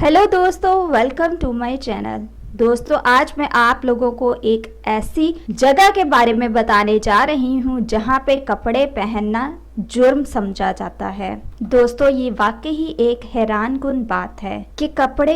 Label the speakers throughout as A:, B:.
A: Hello दोस्तों, welcome to my channel. दोस्तों, आज मैं आप लोगों को एक ऐसी जगह के बारे में बताने जा रही हूँ जहाँ पे कपड़े पहनना जुर्म समझा जाता है। दोस्तों, ये वाकई ही एक हैरानकुन बात है कि कपड़े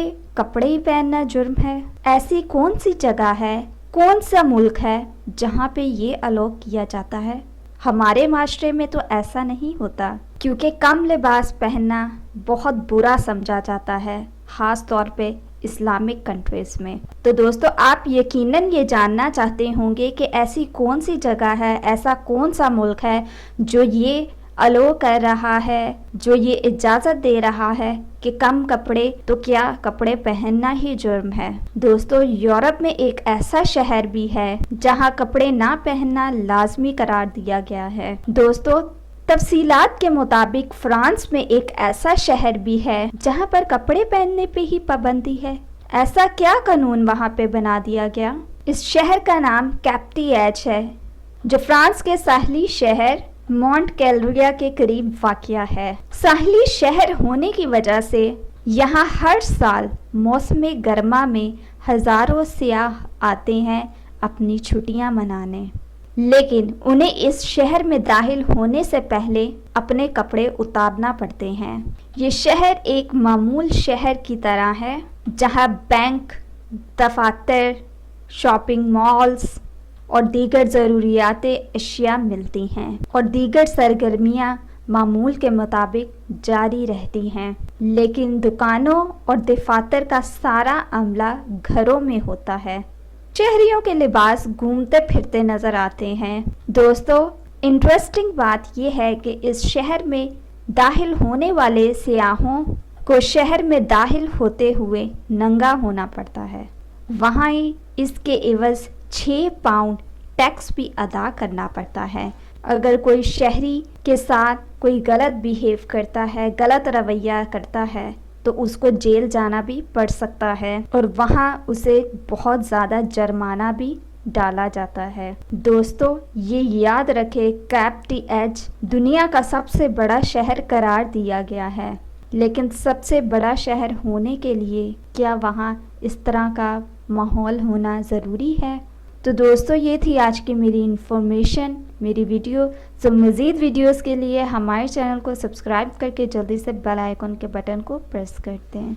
A: ही पहनना जुर्म है। ऐसी कौन सी जगह है, कौन सा मुल्क है जहाँ पे ये अलाउ किया जाता है? हमारे माशरे में तो ऐसा नहीं होता, क्योंकि कम लिबास पहनना बहुत बुरा समझा जाता है, ख़ास तौर पे इस्लामिक कंट्रीज में। तो दोस्तों, आप यकीनन ये जानना चाहते होंगे कि ऐसी कौन सी जगह है, ऐसा कौन सा मुल्क है जो ये अलो कर रहा है, जो ये इजाज़त दे रहा है कि कम कपड़े तो क्या कपड़े पहनना ही जुर्म है। दोस्तों, यूरोप में एक ऐसा शहर भी है जहां कपड़े ना पहनना लाजमी करार दिया गया है। दोस्तों, तफसीलात के मुताबिक फ्रांस में एक ऐसा शहर भी है जहां पर कपड़े पहनने पे ही पाबंदी है। ऐसा क्या कानून वहां पे बना दिया गया? इस शहर का नाम कैप्टी-एज है, जो फ्रांस के साहली शहर मॉन्ट कैलरिया के करीब वाक़या है। साहली शहर होने की वजह से यहाँ हर साल मौसम गर्मा में हज़ारों सयाह आते हैं अपनी छुट्टियाँ मनाने, लेकिन उन्हें इस शहर में दाखिल होने से पहले अपने कपड़े उतारना पड़ते हैं। ये शहर एक मामूल शहर की तरह है जहाँ बैंक, दफातर, शॉपिंग मॉल्स और दीगर ज़रूरियाती अशिया मिलती हैं और दीगर सरगर्मियाँ मामूल के मुताबिक जारी रहती हैं, लेकिन दुकानों और दफातर का सारा अमला घरों में होता है। शहरियों के लिबास घूमते फिरते नज़र आते हैं। दोस्तों, इंटरेस्टिंग बात यह है कि इस शहर में दाखिल होने वाले सियाहों को शहर में दाखिल होते हुए नंगा होना पड़ता है। वहाँ ही इसके एवज़ 6 पाउंड टैक्स भी अदा करना पड़ता है। अगर कोई शहरी के साथ कोई गलत बिहेव करता है, गलत रवैया करता है, तो उसको जेल जाना भी पड़ सकता है और वहाँ उसे बहुत ज़्यादा जुर्माना भी डाला जाता है। दोस्तों, ये याद रखें, कैप्टी-एज दुनिया का सबसे बड़ा शहर करार दिया गया है, लेकिन सबसे बड़ा शहर होने के लिए क्या वहाँ इस तरह का माहौल होना ज़रूरी है? तो दोस्तों, ये थी आज की मेरी इन्फॉर्मेशन, मेरी वीडियो। तो मज़ीद वीडियोस के लिए हमारे चैनल को सब्सक्राइब करके जल्दी से बेल आइकन के बटन को प्रेस करते हैं।